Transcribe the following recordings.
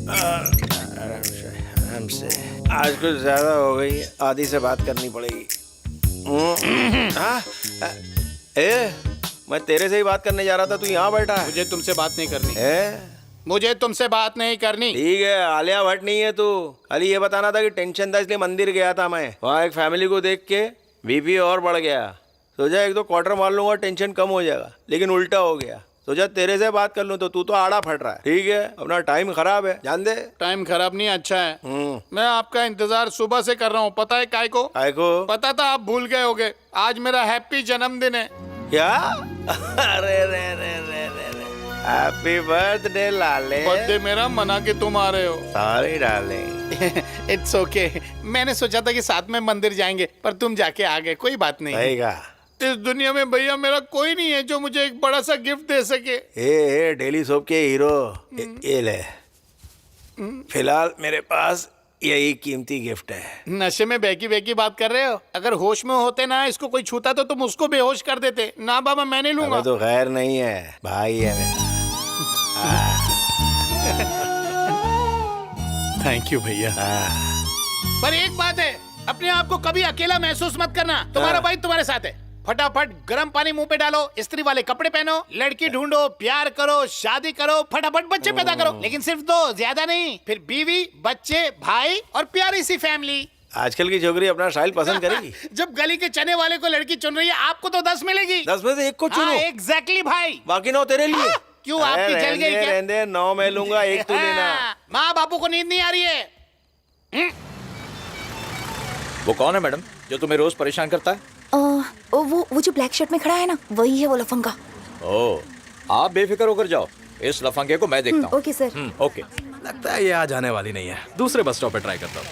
आराम से आज कुछ ज्यादा हो गई, आदि से बात करनी पड़ेगी। हाँ, मैं तेरे से ही बात करने जा रहा था, तू यहाँ बैठा है। मुझे तुमसे बात नहीं करनी। मुझे तुमसे बात नहीं करनी। ठीक है, आलिया भट्ट नहीं है तू। खाली ये बताना था कि टेंशन था इसलिए मंदिर गया था मैं। वहाँ एक फैमिली को देख के बीपी और बढ़ गया। सोचा एक दो क्वार्टर मार लूंगा, टेंशन कम हो जाएगा, लेकिन उल्टा हो गया। सोचा तेरे से बात कर लूं तो तू तो आड़ा फट रहा है। ठीक है, अपना टाइम खराब है, जान दे। टाइम खराब नहीं, अच्छा है। मैं आपका इंतजार सुबह से कर रहा हूँ, पता है काय को? पता था आप भूल गए होगे। आज मेरा हैप्पी जन्मदिन है। क्या? अरे रे रे रे रे रे, हैप्पी बर्थडे लाले। बर्थडे मेरा मना के तुम आ रहे हो। Sorry darling. It's okay. मैंने सोचा था कि साथ में मंदिर जाएंगे, पर तुम जाके आ गए, कोई बात नहीं। सही कहा। इस दुनिया में भैया मेरा कोई नहीं है जो मुझे एक बड़ा सा गिफ्ट दे सके। डेली सोप के हीरो, ये ले। फिलहाल मेरे पास यही कीमती गिफ्ट है। नशे में बेकी बेकी बात कर रहे हो? अगर होश में होते ना, इसको कोई छूता तो तुम उसको बेहोश कर देते ना। बाबा मैं नहीं लूंगा। तो खैर नहीं है, भाई है मेरा। थैंक यू भैया। पर एक बात है, अपने आप को कभी अकेला महसूस मत करना। तुम्हारा भाई तुम्हारे साथ है। फटाफट गर्म पानी मुंह पे डालो, इस्त्री वाले कपड़े पहनो, लड़की ढूंढो, प्यार करो, शादी करो, फटाफट बच्चे पैदा करो। लेकिन सिर्फ 2, ज्यादा नहीं। फिर बीवी, बच्चे, भाई और प्यारी सी फैमिली। आजकल की छोकरी अपना स्टाइल पसंद करेगी। जब गली के चने वाले को लड़की चुन रही है, आपको तो 10 मिलेगी। 10 में से एक को चुनो। एग्जैक्टली भाई। बाकी 9 तेरे लिए। क्यों, आपकी जल गई क्या? रहने 9 मैं लूंगा, एक तू लेना। माँ बापू को नींद नहीं आ रही है। वो कौन है मैडम जो तुम्हें रोज परेशान करता है? वो जो ब्लैक शर्ट में खड़ा है ना, वही है वो लफंगा। ओह, आप बेफिक्र होकर जाओ, इस लफंगे को मैं देखता हूँ। Okay sir. ओके। लगता है ये आज आने वाली नहीं है, दूसरे बस स्टॉप पे ट्राई करता हूँ।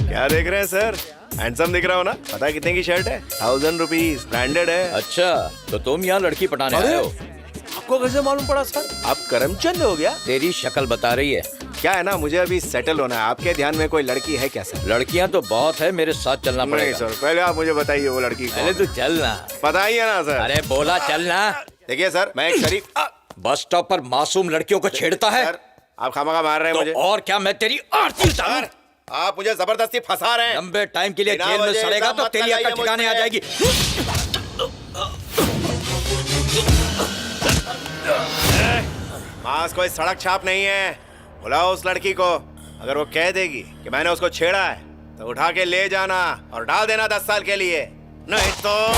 क्या देख रहे हैं सर? हैंडसम दिख रहा हो ना? पता है कितने की शर्ट है? 1000 रुपीज, ब्रांडेड है। अच्छा, तो तुम यहाँ लड़की पटाने आए हो? आपको कैसे मालूम पड़ा सर? आप करमचंद हो गया? तेरी शक्ल बता रही है। क्या है ना, मुझे अभी सेटल होना है। आपके ध्यान में कोई लड़की है क्या सर? लड़कियाँ तो बहुत है, मेरे साथ चलना पड़ेगा। नहीं सर, पहले आप मुझे बताइए वो लड़की कौन पहले है? तू चलना। बताइए ना सर। अरे बोला चलना। देखिए सर, मैं एक शरीफ बस स्टॉप पर मासूम लड़कियों को छेड़ता है। सर, आप खामखा मार रहे हैं मुझे। तो और क्या, मैं तेरी आरती उतारूं? आप मुझे जबरदस्ती फंसा रहे हैं। लंबे टाइम के लिए बिना जेल में वजह सड़ेगा इल्जाम तो मत तेरी अकल लगाइए ठिकाने आ मुझ पे। जाएगी। मास कोई सड़क छाप नहीं है। बुलाओ उस लड़की को। अगर वो कह देगी कि मैंने उसको छेड़ा है तो उठा के ले जाना और डाल देना 10 साल के लिए, नहीं तो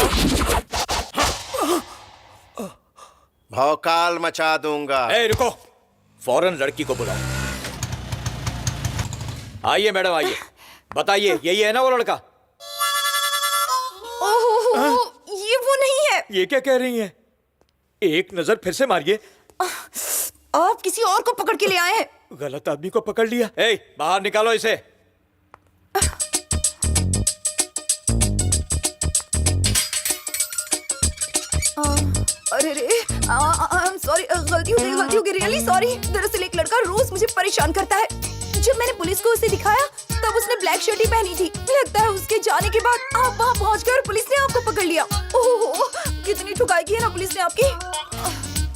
भौकाल मचा दूंगा। ए, रुको, फौरन लड़की को बुलाओ। आइए मैडम, आइए, बताइए यही है ना वो लड़का? ओह, ये वो नहीं है। ये क्या कह रही हैं? एक नजर फिर से मारिए। आप किसी और को पकड़ के ले आए हैं। गलत आदमी को पकड़ लिया। ए, बाहर निकालो इसे। अरे रे, आई एम सॉरी, गलती हो गई, रियली सॉरी। दरअसल एक लड़का रोज मुझे परेशान करता है। जब मैंने पुलिस को उसे दिखाया तब उसने ब्लैक शर्ट ही पहनी थी। लगता है उसके जाने के बाद आप वहाँ पहुँच गए और पुलिस ने आपको पकड़ लिया। ओह, कितनी ठुकाई की है ना पुलिस ने आपकी।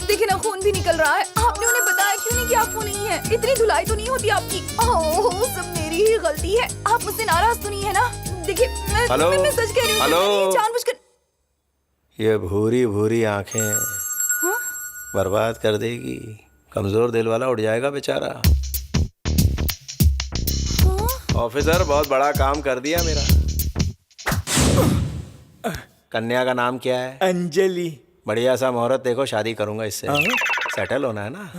देखिए ना, खून भी निकल रहा है। आपने उन्हें बताया क्यों नहीं कि आप वो नहीं है? इतनी धुलाई तो नहीं होती आपकी। ओह, सब मेरी ही गलती है। आप मुझसे नाराज तो नहीं है ना? देखिए मैं सच कह रही हूँ, जानबूझकर। ये भूरी भूरी आंखें बर्बाद कर देगी। कमजोर दिल वाला उठ जाएगा बेचारा। ऑफिसर, बहुत बड़ा काम कर दिया मेरा। कन्या का नाम क्या है? अंजलि। बढ़िया सा मुहूर्त देखो, शादी करूंगा इससे। सेटल होना है ना।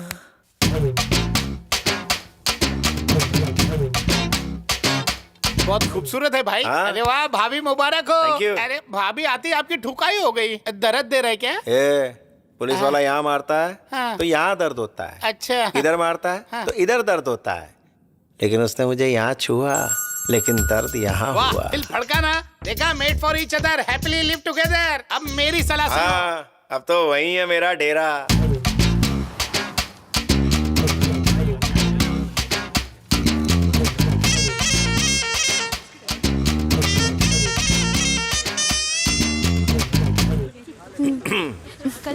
बहुत खूबसूरत है भाई। हाँ? अरे वाह, भाभी मुबारक हो। Thank you। अरे भाभी आती आपकी ठुकाई हो गई। दर्द दे रहे क्या? पुलिस वाला यहाँ मारता है हाँ। तो यहाँ दर्द होता है। अच्छा। इधर मारता है हाँ। तो इधर दर्द होता है। लेकिन उसने मुझे यहाँ छुआ, लेकिन दर्द यहाँ वाह, हुआ। दिल फड़का ना। देखा, made for each other, happily live together. अब मेरी सलाह सुनो। हाँ, अब तो वही है मेरा डेरा।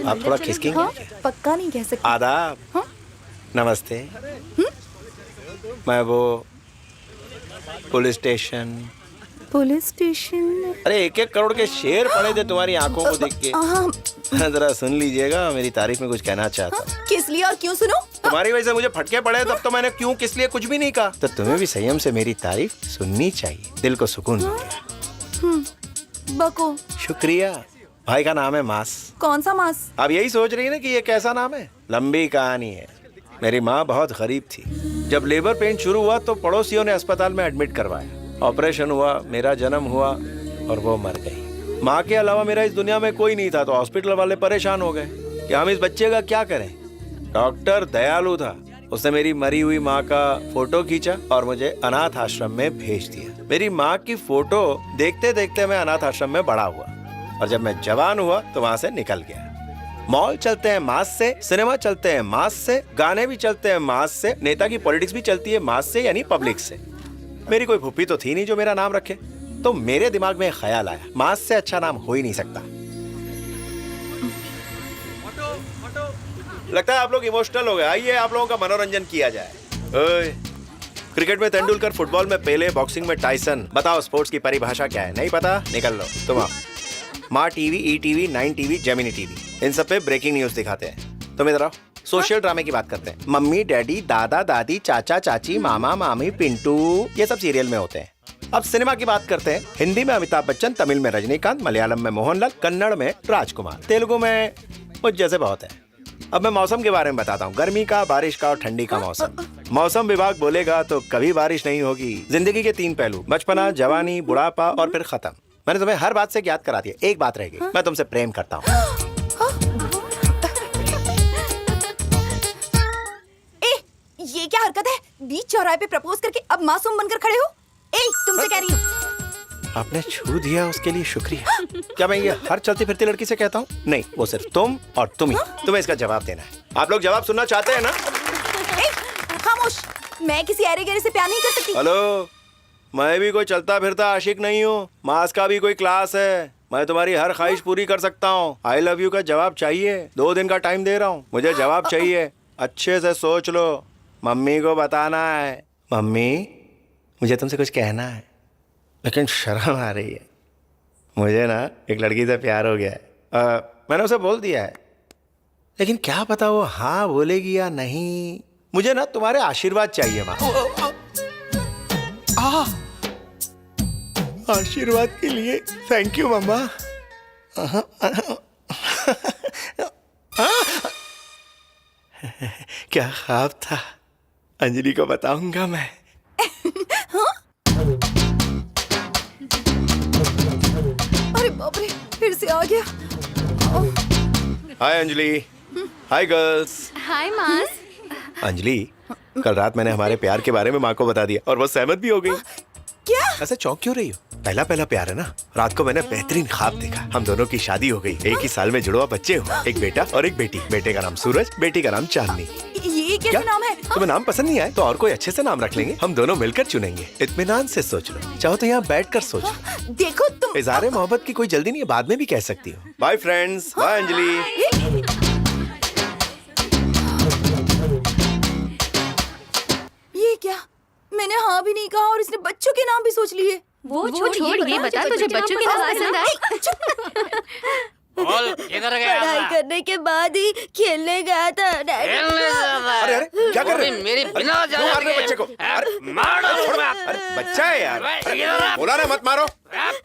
आप थोड़ा खिसकेंगे? हाँ, पक्का नहीं कह सकती। आदाब। हाँ? नमस्ते। मैं वो पुलिस स्टेशन। Police station? अरे 1-1 करोड़ के शेर पड़े थे तुम्हारी आंखों को देख के। हाँ, जरा सुन लीजिएगा, मेरी तारीफ में कुछ कहना चाहता हूँ। किस लिए और क्यों सुनो? तुम्हारी वजह से मुझे फटके पड़े, तब तो मैंने क्यों किस लिए कुछ भी नहीं कहा। तो तुम्हें भी संयम से मेरी तारीफ सुननी चाहिए, दिल को सुकून मिले। बको। शुक्रिया। भाई का नाम है मास। कौन सा मास? आप यही सोच रही है ना कि ये कैसा नाम है? लंबी कहानी है। मेरी माँ बहुत गरीब थी। जब लेबर पेन शुरू हुआ तो पड़ोसियों ने अस्पताल में एडमिट करवाया। ऑपरेशन हुआ, मेरा जन्म हुआ और वो मर गई। माँ के अलावा मेरा इस दुनिया में कोई नहीं था, तो हॉस्पिटल वाले परेशान हो गए कि हम इस बच्चे का क्या करें। डॉक्टर दयालु था, उसने मेरी मरी हुई माँ का फोटो खींचा और मुझे अनाथ आश्रम में भेज दिया। मेरी माँ की फोटो देखते देखते मैं अनाथ आश्रम में बड़ा हुआ, और जब मैं जवान हुआ तो वहाँ से निकल गया। मॉल चलते हैं मास से, सिनेमा चलते हैं मास से, गाने भी चलते हैं मास से, नेता की पॉलिटिक्स भी चलती है मास से, यानी पब्लिक से। मेरी कोई फूफी तो थी नहीं जो मेरा नाम रखे, तो मेरे दिमाग में ख्याल आया मास से अच्छा नाम हो ही नहीं सकता। लगता है आप लोग इमोशनल हो गए। आइए आप लोगों का मनोरंजन किया जाए। ओए, क्रिकेट में तेंदुलकर, फुटबॉल में पेले, बॉक्सिंग में टाइसन। बताओ स्पोर्ट्स की परिभाषा क्या है? नहीं पता? निकल लो तुम। आओ। माँ टीवी, ई टीवी, 9 टीवी, जेमिनी टीवी, इन सब पे ब्रेकिंग न्यूज दिखाते हैं। तुम इधर आओ, सोशल ड्रामे की बात करते हैं। मम्मी डैडी, दादा दादी, चाचा चाची, मामा मामी, पिंटू, ये सब सीरियल में होते हैं। अब सिनेमा की बात करते हैं। हिंदी में अमिताभ बच्चन, तमिल में रजनीकांत, मलयालम में मोहनलाल, कन्नड़ में राजकुमार, तेलुगु में मुझ जैसे बहुत है। अब मैं मौसम के बारे में बताता हूँ। गर्मी का, बारिश का और ठंडी का मौसम। मौसम विभाग बोलेगा तो कभी बारिश नहीं होगी। जिंदगी के 3 पहलू, बचपना, जवानी, बुढ़ापा और फिर खत्म। मैंने तुम्हें हर बात से याद करा दिया, एक बात रह गई। मैं तुमसे प्रेम करता हूँ। ये क्या हरकत है? बीच चौराहे पे प्रपोज करके अब मासूम बनकर खड़े हो? तुमसे कह रही हूँ। आपने छू दिया, उसके लिए शुक्रिया। क्या मैं ये हर चलती फिरती लड़की से कहता हूँ? नहीं, वो सिर्फ तुम और तुम ही। तुम्हें इसका जवाब देना है। आप लोग जवाब सुनना चाहते हैं ना? खामोश। मैं किसी अरे गहरे से प्यार नहीं कर सकती। हेलो, मैं भी कोई चलता फिरता आशिक नहीं हूँ। मास का भी कोई क्लास है। मैं तुम्हारी हर ख्वाहिश पूरी कर सकता हूँ। आई लव यू का जवाब चाहिए? 2 दिन का टाइम दे रहा हूँ, मुझे जवाब चाहिए। अच्छे से सोच लो, मम्मी को बताना है। मम्मी, मुझे तुमसे कुछ कहना है, लेकिन शर्म आ रही है। मुझे ना एक लड़की से प्यार हो गया है। मैंने उसे बोल दिया है, लेकिन क्या पता वो हाँ बोलेगी या नहीं। मुझे ना तुम्हारे आशीर्वाद चाहिए माँ। आशीर्वाद के लिए थैंक यू मम्मा। क्या ख्वाब था, अंजलि को बताऊंगा मैं। अरे बाप रे, फिर से आ गया। Hi Anjali. Hi girls. Hi मास। अंजलि, कल रात मैंने हमारे प्यार के बारे में माँ को बता दिया और वो सहमत भी हो गई। क्या? ऐसे चौंक क्यों रही हो? पहला पहला प्यार है ना। रात को मैंने बेहतरीन ख्वाब देखा, हम दोनों की शादी हो गई। एक ही साल में जुड़वा बच्चे हुए, एक बेटा और एक बेटी। बेटे का नाम सूरज, बेटी का नाम चांदनी। ये कैसा नाम है? तुम्हें नाम पसंद नहीं आए तो और कोई अच्छे से नाम रख लेंगे। हम दोनों मिलकर चुनेंगे। इत्मीनान से सोच लो, चाहो तो यहाँ बैठ कर सोच लो। देखो तुम। इज़हारे मोहब्बत की कोई जल्दी नहीं है, बाद में भी कह सकती हो। Bye friends, bye Anjali. ये क्या? मैंने हाँ भी नहीं कहा और इसने बच्चों के नाम भी सोच लिए। वो छोड़, ये बता तुझे बच्चों के नाम पसंद आए? बोल, किधर गया पढ़ाई था? करने के बाद ही खेलने गया था डैडी। खेलने जाता है। अरे क्या कर रहे अरे हो? मेरी बिना क्यों जाने मार रहे हो के- बच्चे को? अरे मार डालो, छोड़ बात। अरे बच्चा है यार। अरे, इधर आ। बोला ना मत मारो।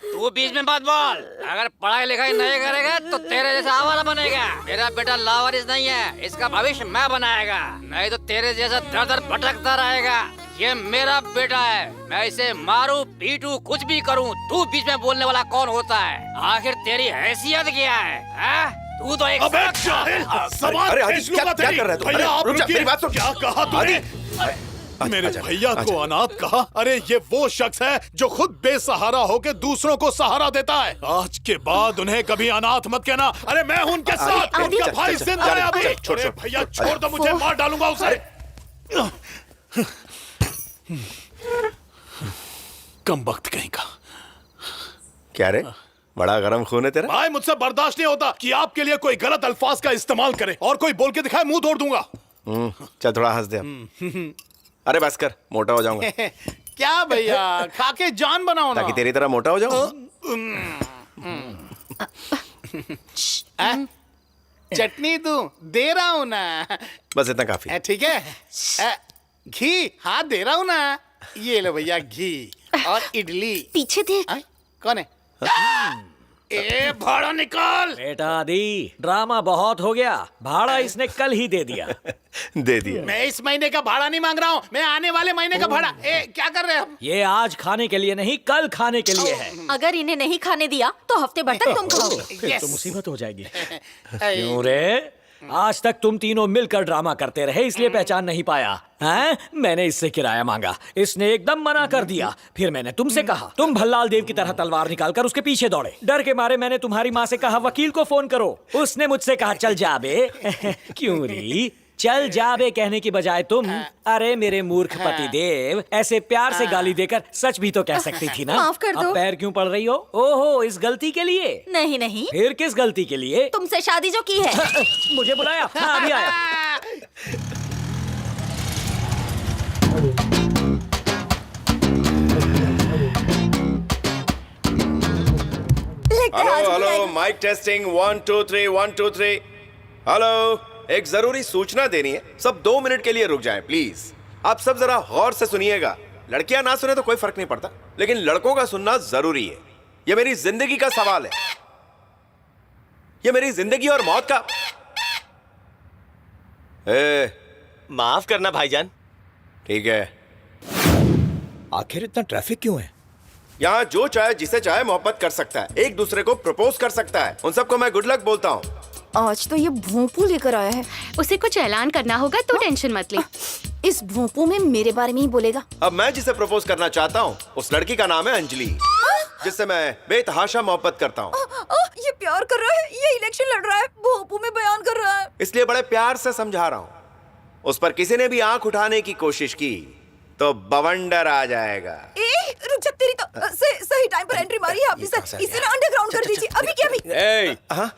तू बीच में मत बोल। अगर पढ़ाई लिखाई नहीं करेगा तो तेरे जैसा आवारा बनेगा। मेरा बेटा लावारिस नहीं है, इसका भविष्य मैं बनाएगा, नहीं तो तेरे जैसा दर दर भटकता रहेगा। ये मेरा बेटा है, मैं इसे मारूं पीटूं कुछ भी करूं, तू बीच में बोलने वाला कौन होता है? आखिर तेरी हैसियत क्या है, हाँ? तू तो एक अबे सड़क- जाहिल, सवाल अरे आदि, खींच लूंगा क्या तेरी। कर रहा है तू? भैया आप रुक जा, रुकिए। मेरी बात सुन। क्या कहा तूने? मेरे आजा, भैया आजा। को अनाथ कहा? अरे ये वो शख्स है जो खुद बेसहारा होकर दूसरों को सहारा देता है। आज के बाद उन्हें कभी अनाथ मत कहना। अरे मैं हूं उनके साथ, आदि, उनका चल, भाई चल, जिंदा चल, है अभी। चल, छोड़, अरे छोड़। भैया छोड़ दो मुझे, मार डालूंगा उसे। कम वक्त कहीं का। क्या रे, बड़ा गरम खून है तेरा। भाई मुझसे बर्दाश्त नहीं होता कि आपके लिए कोई गलत अल्फाज का इस्तेमाल करे और कोई बोल के दिखाए मुंह तोड़ दूंगा। चल थोड़ा हंस दे अब। अरे बस कर, मोटा हो जाऊंगा क्या भैया, खा के जान बनाओ ना। ताकि तेरी तरह मोटा हो जाऊं। चटनी तू दे रहा हूँ ना। बस इतना काफी। ठीक है। घी हाँ दे रहा हूँ ना। ये लो भैया घी और इडली। पीछे देख। कौन है? ए भाड़ा निकाल। बेटा आदि, ड्रामा बहुत हो गया। भाड़ा इसने कल ही दे दिया। दे दिया। मैं इस महीने का भाड़ा नहीं मांग रहा हूँ, मैं आने वाले महीने का भाड़ा। क्या कर रहे हैं हम? ये आज खाने के लिए नहीं, कल खाने के लिए है। अगर इन्हें नहीं खाने दिया तो हफ्ते भर तक तुम खाओगे। फिर तो मुसीबत हो जाएगी। क्यों रे? आज तक तुम तीनों मिलकर ड्रामा करते रहे, इसलिए पहचान नहीं पाया हैं? मैंने इससे किराया मांगा, इसने एकदम मना कर दिया। फिर मैंने तुमसे कहा, तुम भल्लाल देव की तरह तलवार निकालकर उसके पीछे दौड़े। डर के मारे मैंने तुम्हारी माँ से कहा वकील को फोन करो, उसने मुझसे कहा चल जा बे। क्यों री? चल जा बे कहने की बजाय तुम, अरे मेरे मूर्ख पति देव, ऐसे प्यार से गाली देकर सच भी तो कह सकती थी ना। माफ कर दो। अब पैर क्यों पड़ रही हो? ओहो, इस गलती के लिए? नहीं नहीं, फिर किस गलती के लिए? तुमसे शादी जो की है। मुझे बुलाया? हाँ अभी आया। लेकर आज हेलो भी हेलो, आएगा। Mic testing 1 2 3 1 2 3। हेलो, एक जरूरी सूचना देनी है, सब 2 मिनट के लिए रुक जाएं प्लीज। आप सब जरा गौर से सुनिएगा। लड़कियां ना सुने तो कोई फर्क नहीं पड़ता, लेकिन लड़कों का सुनना जरूरी है। ये मेरी जिंदगी का सवाल है, ये मेरी जिंदगी और मौत का। माफ करना भाईजान। ठीक है। आखिर इतना ट्रैफिक क्यों है? यहाँ जो चाहे जिसे चाहे मोहब्बत कर सकता है, एक दूसरे को प्रपोज कर सकता है। उन सबको मैं गुड लक बोलता हूँ। आज तो ये भोंपू लेकर आया है। उसे कुछ ऐलान करना होगा तो टेंशन मत ले। इस भोंपू में मेरे बारे में ही बोलेगा। अब मैं जिसे प्रपोज करना चाहता हूँ उस लड़की का नाम है अंजलि, जिससे मैं बेतहाशा मोहब्बत करता हूँ। ये प्यार कर रहा है, ये इलेक्शन लड़ रहा है, भोंपू में बयान कर रहा है। इसलिए बड़े प्यार से समझा रहा हूँ। उस पर किसी ने भी आंख उठाने की कोशिश की तो बवंडर आ जाएगा। रुक जा, तेरी तो सही टाइम पर एंट्री मारी है ऑफिसर। इसे ना अंडरग्राउंड कर दीजिए अभी के अभी। हाँ?